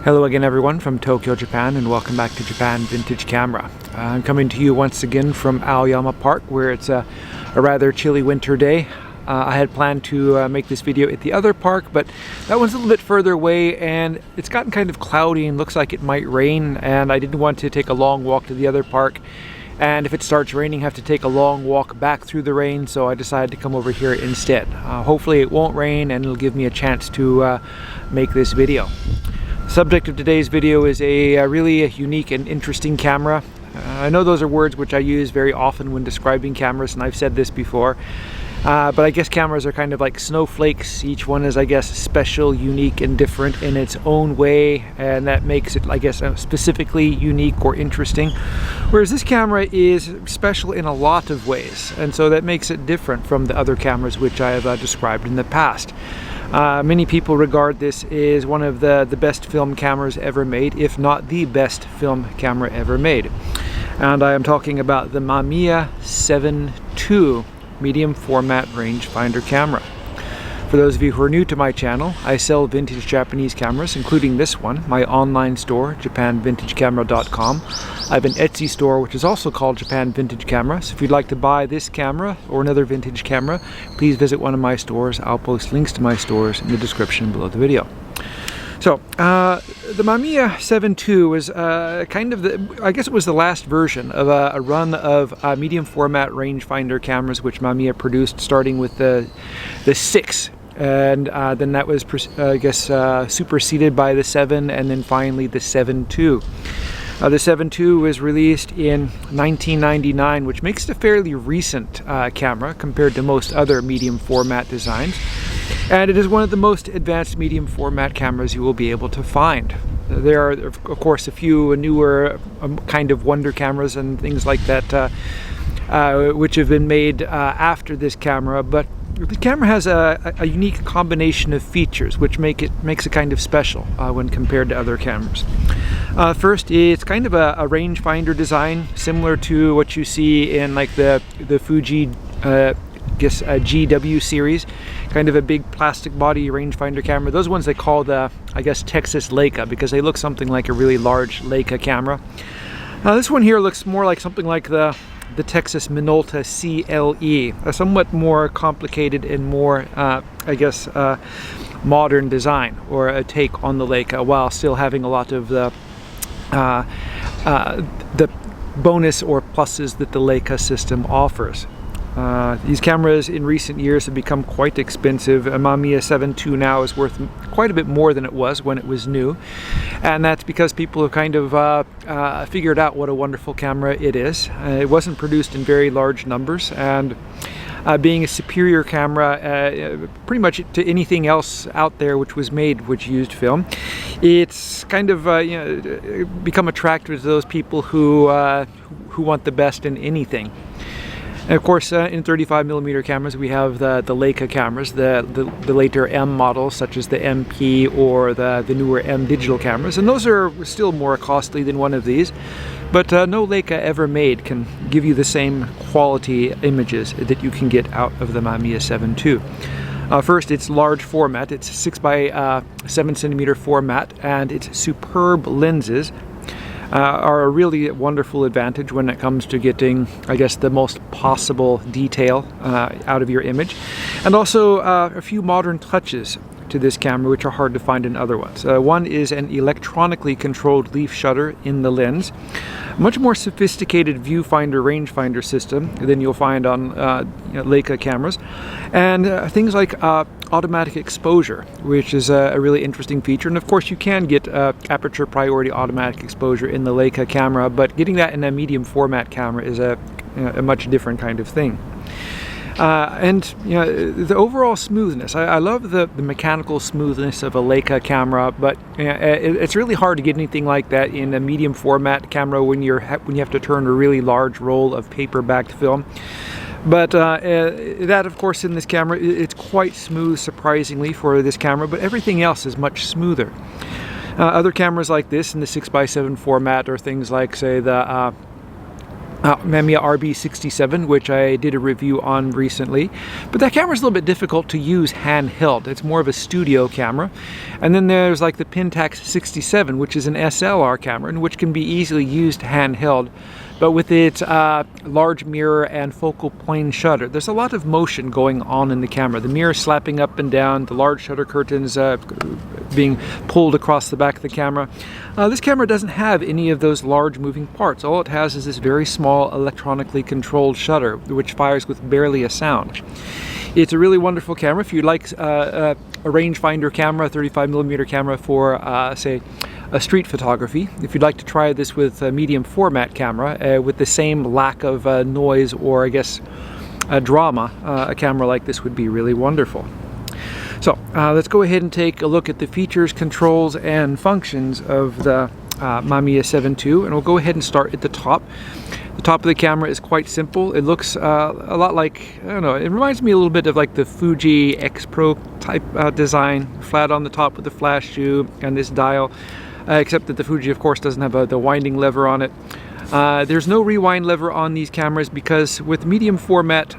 Hello again everyone from Tokyo, Japan, and welcome back to Japan Vintage Camera. I'm coming to you once again from Aoyama Park, where it's a rather chilly winter day. I had planned to make this video at the other park, but that one's a little bit further away and it's gotten kind of cloudy and looks like it might rain, and I didn't want to take a long walk to the other park, and if it starts raining have to take a long walk back through the rain, so I decided to come over here instead. Hopefully it won't rain and it'll give me a chance to make this video. The subject of today's video is a really unique and interesting camera. I know those are words which I use very often when describing cameras, and I've said this before, but I guess cameras are kind of like snowflakes. Each one is, I guess, special, unique, and different in its own way, and that makes it, I guess, specifically unique or interesting. Whereas this camera is special in a lot of ways, and so that makes it different from the other cameras which I have described in the past. Many people regard this as one of the best film cameras ever made, if not the best film camera ever made. And I am talking about the Mamiya 7 II medium format rangefinder camera. For those of you who are new to my channel, I sell vintage Japanese cameras, including this one, my online store, JapanVintageCamera.com. I have an Etsy store, which is also called Japan Vintage Camera. So if you'd like to buy this camera or another vintage camera, please visit one of my stores. I'll post links to my stores in the description below the video. So, the Mamiya 7 II was kind of I guess it was the last version of a run of medium format rangefinder cameras which Mamiya produced, starting with the 6. And then that was, I guess, superseded by the 7, and then finally the 7 II. The 7 II was released in 1999, which makes it a fairly recent camera compared to most other medium format designs. And it is one of the most advanced medium format cameras you will be able to find. There are, of course, a few newer kind of wonder cameras and things like that which have been made after this camera, but the camera has a unique combination of features which makes it kind of special when compared to other cameras. First, it's kind of a rangefinder design, similar to what you see in like the Fuji GW series, kind of a big plastic body rangefinder camera. Those ones they call the, I guess, Texas Leica, because they look something like a really large Leica camera. This one here looks more like something like the Texas Minolta CLE, a somewhat more complicated and more, I guess, modern design, or a take on the Leica, while still having a lot of the bonus or pluses that the Leica system offers. These cameras in recent years have become quite expensive. A Mamiya 7 II now is worth quite a bit more than it was when it was new, and that's because people have kind of figured out what a wonderful camera it is. It wasn't produced in very large numbers, and being a superior camera pretty much to anything else out there which was made which used film, it's kind of become attractive to those people who want the best in anything. And of course, in 35mm cameras, we have the Leica cameras, the later M models, such as the MP or the newer M digital cameras, and those are still more costly than one of these. But no Leica ever made can give you the same quality images that you can get out of the Mamiya 7 II. First, it's large format. It's 6x7cm format, and its superb lenses are a really wonderful advantage when it comes to getting, I guess, the most possible detail out of your image. And also a few modern touches to this camera which are hard to find in other ones. One is an electronically controlled leaf shutter in the lens, a much more sophisticated viewfinder rangefinder system than you'll find on Leica cameras, and things like automatic exposure, which is a really interesting feature. And of course you can get aperture priority automatic exposure in the Leica camera, but getting that in a medium format camera is a much different kind of thing. And the overall smoothness. I love the mechanical smoothness of a Leica camera, but it's really hard to get anything like that in a medium format camera when you have to turn a really large roll of paper-backed film. But that, of course, in this camera, it's quite smooth, surprisingly, for this camera, but everything else is much smoother. Other cameras like this in the 6x7 format are things like, say, the Mamiya RB67, which I did a review on recently. But that camera is a little bit difficult to use handheld. It's more of a studio camera. And then there's like the Pentax 67, which is an SLR camera, and which can be easily used handheld. But with its large mirror and focal plane shutter, there's a lot of motion going on in the camera. The mirror slapping up and down, the large shutter curtains being pulled across the back of the camera. This camera doesn't have any of those large moving parts. All it has is this very small electronically controlled shutter, which fires with barely a sound. It's a really wonderful camera. If you like a rangefinder camera, a 35mm camera for, say, a street photography. If you'd like to try this with a medium format camera with the same lack of noise or, I guess, drama, a camera like this would be really wonderful. So let's go ahead and take a look at the features, controls, and functions of the Mamiya 7 II, and we'll go ahead and start at the top. The top of the camera is quite simple. It looks a lot like, I don't know, it reminds me a little bit of like the Fuji X Pro type design, flat on the top with the flash shoe and this dial, except that the Fuji, of course, doesn't have the winding lever on it. There's no rewind lever on these cameras because with medium format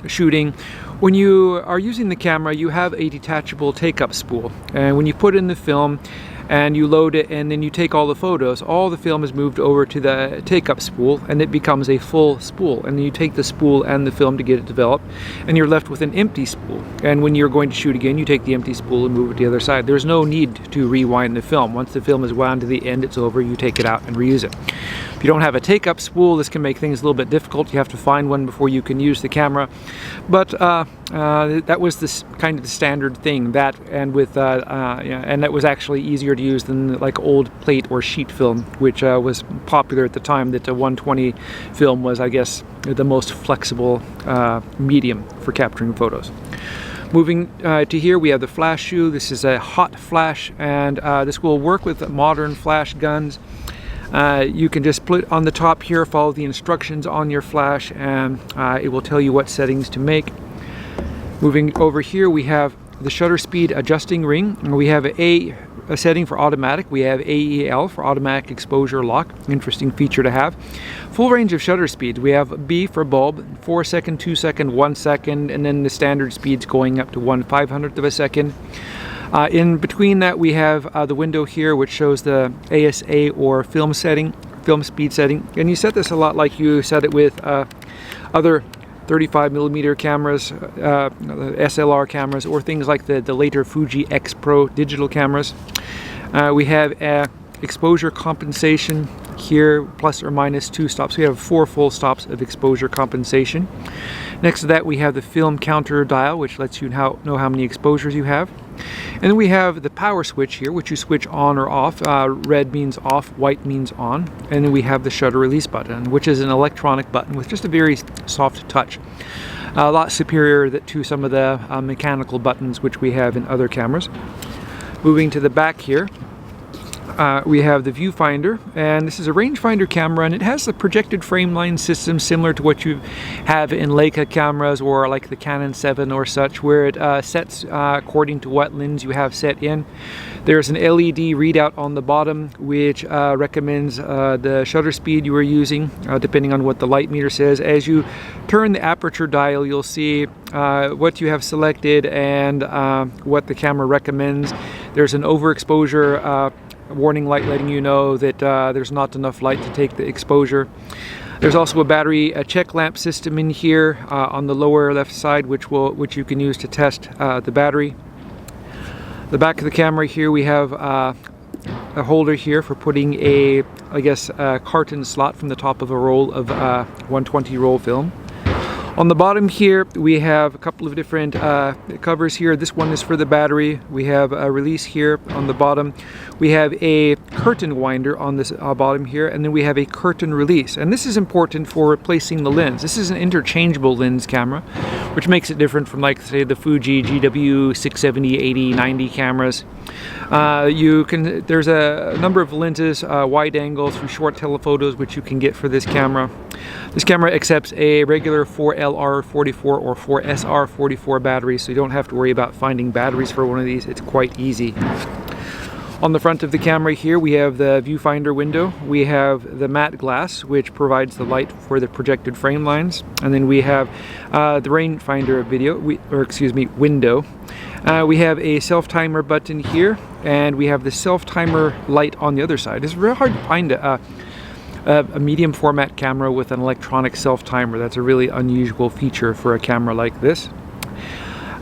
shooting, when you are using the camera, you have a detachable take-up spool, and when you put in the film and you load it and then you take all the photos, all the film is moved over to the take-up spool and it becomes a full spool, and then you take the spool and the film to get it developed and you're left with an empty spool, and when you're going to shoot again you take the empty spool and move it to the other side. There's no need to rewind the film. Once the film is wound to the end, it's over, you take it out and reuse it. If you don't have a take-up spool, this can make things a little bit difficult. You have to find one before you can use the camera, but that was this kind of the standard thing, that and with and that was actually easier to use than like old plate or sheet film, which was popular at the time. That a 120 film was, I guess, the most flexible medium for capturing photos. Moving to here, we have the flash shoe. This is a hot flash, and this will work with modern flash guns. You can just put it on the top here, follow the instructions on your flash, and it will tell you what settings to make. Moving over here, we have the shutter speed adjusting ring. We have a setting for automatic. We have AEL for automatic exposure lock. Interesting feature to have. Full range of shutter speeds. We have B for bulb, 4 second, 2 second, 1 second, and then the standard speeds going up to 1/500th of a second. In between that, we have the window here, which shows the ASA or film speed setting. And you set this a lot like you set it with other 35mm cameras, SLR cameras, or things like the later Fuji X Pro digital cameras. We have exposure compensation here, plus or minus 2 stops. We have 4 full stops of exposure compensation. Next to that, we have the film counter dial, which lets you know how many exposures you have. And then we have the power switch here, which you switch on or off. Red means off, white means on. And then we have the shutter release button, which is an electronic button with just a very soft touch. A lot superior to some of the mechanical buttons which we have in other cameras. Moving to the back here, we have the Viewfinder, and this is a rangefinder camera, and it has the projected frame line system similar to what you have in Leica cameras or like the Canon 7 or such, where it sets according to what lens you have set in. There's an LED readout on the bottom which recommends the shutter speed you are using depending on what the light meter says. As you turn the aperture dial, you'll see what you have selected and what the camera recommends. There's an overexposure warning light letting you know that there's not enough light to take the exposure. There's also a battery check lamp system in here on the lower left side, which you can use to test the battery. The back of the camera here, we have a holder here for putting a carton slot from the top of a roll of 120 roll film. On the bottom here, we have a couple of different covers here. This one is for the battery. We have a release here on the bottom. We have a curtain winder on this bottom here, and then we have a curtain release. And this is important for replacing the lens. This is an interchangeable lens camera, which makes it different from, like, say, the Fuji GW 670, 80, 90 cameras. There's a number of lenses, wide angle through short telephotos, which you can get for this camera. This camera accepts a regular 4LR44 or 4SR44 battery, so you don't have to worry about finding batteries for one of these. It's quite easy. On the front of the camera here we have the viewfinder window, we have the matte glass which provides the light for the projected frame lines, and then we have the rangefinder window. We have a self-timer button here, and we have the self-timer light on the other side. It's very hard to find a medium format camera with an electronic self-timer. That's a really unusual feature for a camera like this.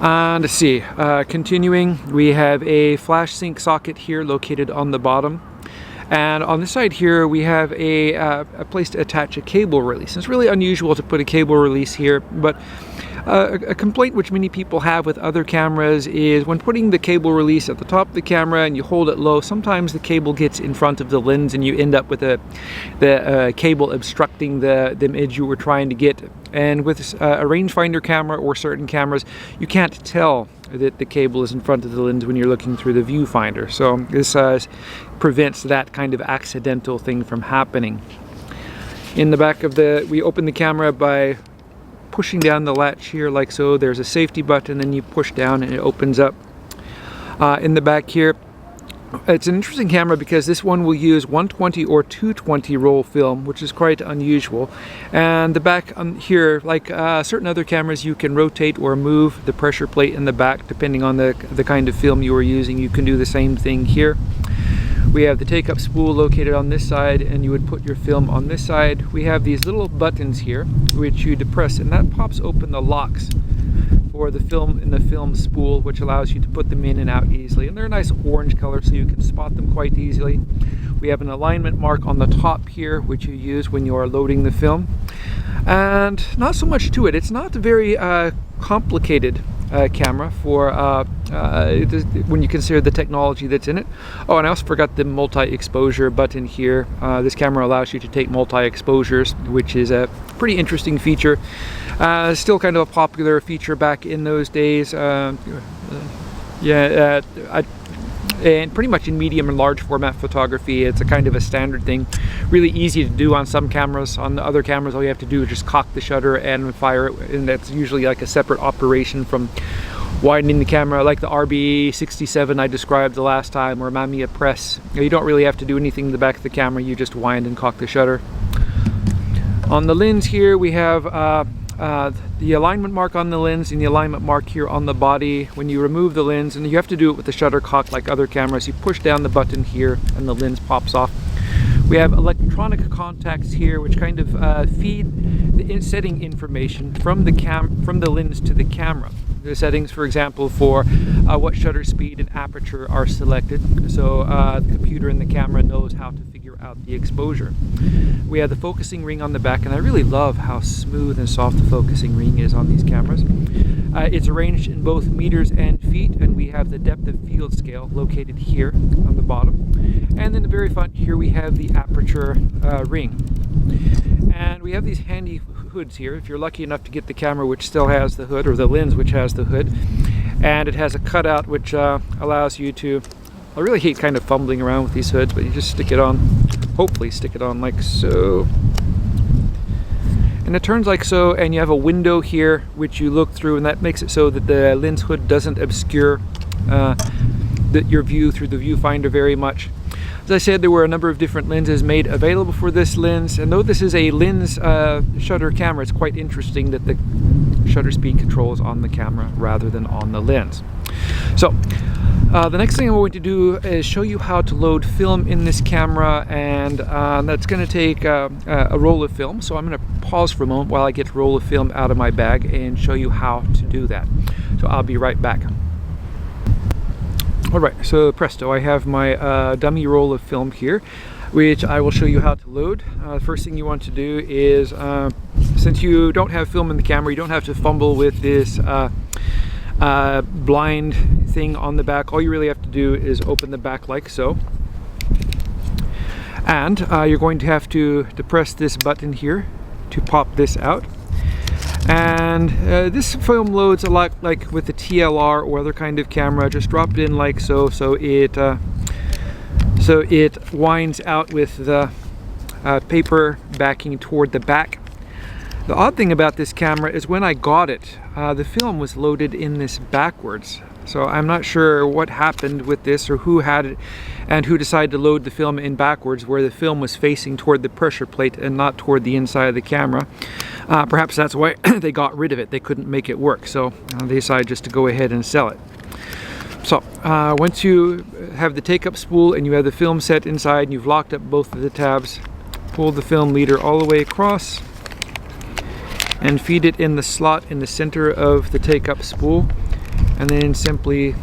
Let's see, continuing, we have a flash sync socket here located on the bottom, and on this side here we have a place to attach a cable release. It's really unusual to put a cable release here, but a complaint which many people have with other cameras is when putting the cable release at the top of the camera and you hold it low, sometimes the cable gets in front of the lens and you end up with the cable obstructing the image you were trying to get. And with a rangefinder camera or certain cameras, you can't tell that the cable is in front of the lens when you're looking through the viewfinder. So this prevents that kind of accidental thing from happening. In the back of we open the camera by pushing down the latch here like so. There's a safety button, then you push down and it opens up. In the back here, it's an interesting camera because this one will use 120 or 220 roll film, which is quite unusual. And the back here, like certain other cameras, you can rotate or move the pressure plate in the back depending on the kind of film you are using. You can do the same thing here. We have the take-up spool located on this side, and you would put your film on this side. We have these little buttons here which you depress, and that pops open the locks for the film in the film spool, which allows you to put them in and out easily. And they're a nice orange color, so you can spot them quite easily. We have an alignment mark on the top here, which you use when you are loading the film. And not so much to it. It's not a very complicated camera for when you consider the technology that's in it. Oh, and I also forgot the multi-exposure button here. This camera allows you to take multi-exposures, which is a pretty interesting feature. Still kind of a popular feature back in those days. And pretty much in medium and large format photography, it's a kind of a standard thing. Really easy to do on some cameras. On the other cameras, all you have to do is just cock the shutter and fire it, and that's usually like a separate operation from widening the camera, like the RB67 I described the last time, or Mamiya press. You don't really have to do anything in the back of the camera, you just wind and cock the shutter. On the lens here, we have the alignment mark on the lens and the alignment mark here on the body. When you remove the lens, and you have to do it with the shutter cock like other cameras, you push down the button here and the lens pops off. We have electronic contacts here which kind of feed the setting information from the lens to the camera. The settings, for example, for what shutter speed and aperture are selected, so the computer in the camera knows how to figure out the exposure. We have the focusing ring on the back, and I really love how smooth and soft the focusing ring is on these cameras. It's arranged in both meters and feet, and we have the depth of field scale located here on the bottom. And then the very front here we have the aperture ring. And we have these handy hoods here if you're lucky enough to get the camera which still has the hood, or the lens which has the hood. And it has a cutout which allows you to, I really hate kind of fumbling around with these hoods, but you just stick it on, hopefully stick it on like so. And it turns like so, and you have a window here which you look through, and that makes it so that the lens hood doesn't obscure your view through the viewfinder very much. As I said, there were a number of different lenses made available for this lens, and though this is a lens shutter camera, it's quite interesting that the shutter speed control is on the camera rather than on the lens. So the next thing I'm going to do is show you how to load film in this camera, and that's going to take a roll of film. So I'm going to pause for a moment while I get a roll of film out of my bag and show you how to do that. So I'll be right back. Alright, so presto, I have my dummy roll of film here, which I will show you how to load. The first thing you want to do is, since you don't have film in the camera, you don't have to fumble with this blind thing on the back. All you really have to do is open the back like so. And you're going to have to depress this button here to pop this out. And this film loads a lot like with the TLR or other kind of camera. Just drop it in like so, so it winds out with the paper backing toward the back. The odd thing about this camera is when I got it, the film was loaded in this backwards. So I'm not sure what happened with this, or who had it and who decided to load the film in backwards, where the film was facing toward the pressure plate and not toward the inside of the camera. Perhaps that's why they got rid of it. They couldn't make it work, so they decided just to go ahead and sell it. So once you have the take-up spool and you have the film set inside and you've locked up both of the tabs, pull the film leader all the way across and feed it in the slot in the center of the take-up spool, and then simply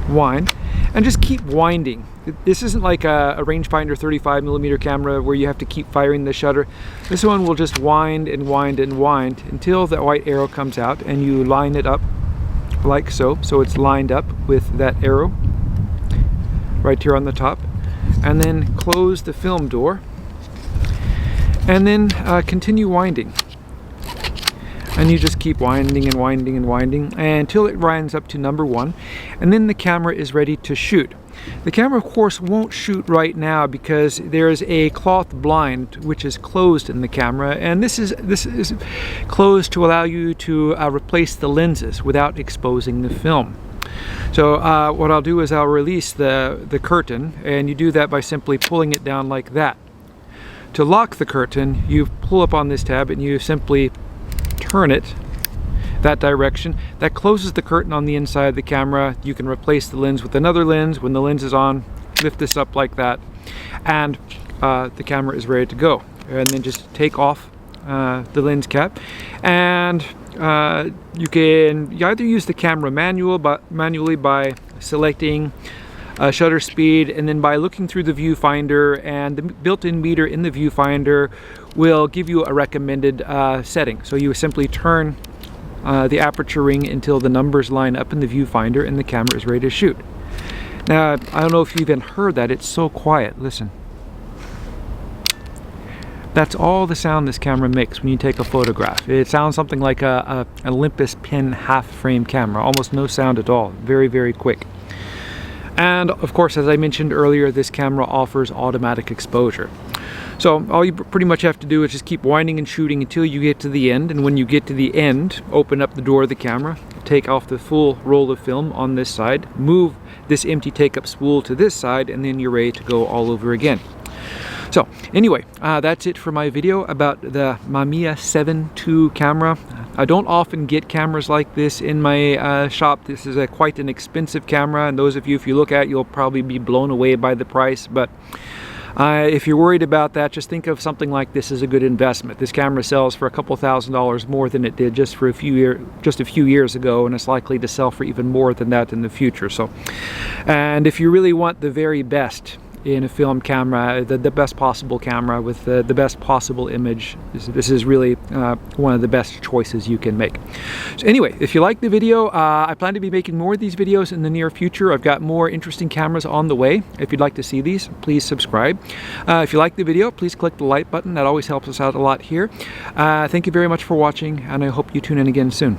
wind. And just keep winding. This isn't like a Rangefinder 35mm camera where you have to keep firing the shutter. This one will just wind and wind and wind until the white arrow comes out, and you line it up like so. So it's lined up with that arrow right here on the top. And then close the film door. And then continue winding. And you just keep winding and winding and winding until it winds up to number 1, and then the camera is ready to shoot. The camera, of course, won't shoot right now because there's a cloth blind which is closed in the camera, and this is closed to allow you to replace the lenses without exposing the film. So what I'll do is I'll release the curtain, and you do that by simply pulling it down like that. To lock the curtain, you pull up on this tab and you simply turn it that direction. That closes the curtain on the inside of the camera. You can replace the lens with another lens. When the lens is on, lift this up like that, and the camera is ready to go. And then just take off the lens cap, and you can either use the camera manually by selecting shutter speed, and then by looking through the viewfinder, and the built-in meter in the viewfinder will give you a recommended setting. So you simply turn the aperture ring until the numbers line up in the viewfinder and the camera is ready to shoot. Now, I don't know if you even heard that. It's so quiet. Listen. That's all the sound this camera makes when you take a photograph. It sounds something like an Olympus Pen half-frame camera. Almost no sound at all. Very, very quick. And of course, as I mentioned earlier, this camera offers automatic exposure. So all you pretty much have to do is just keep winding and shooting until you get to the end. And when you get to the end, open up the door of the camera, take off the full roll of film on this side, move this empty take-up spool to this side, and then you're ready to go all over again. So anyway, that's it for my video about the Mamiya 7 II camera. I don't often get cameras like this in my shop. This is quite an expensive camera, and those of you, if you look at it, you'll probably be blown away by the price. But if you're worried about that, just think of something like this as a good investment. This camera sells for a couple $1,000s more than it did just a few years ago, and it's likely to sell for even more than that in the future. So, and if you really want the very best in a film camera, the best possible camera with the best possible image, this is really one of the best choices you can make. So anyway, if you like the video, I plan to be making more of these videos in the near future. I've got more interesting cameras on the way. If you'd like to see these, please subscribe. If you like the video, please click the like button. That always helps us out a lot here. Thank you very much for watching, and I hope you tune in again soon.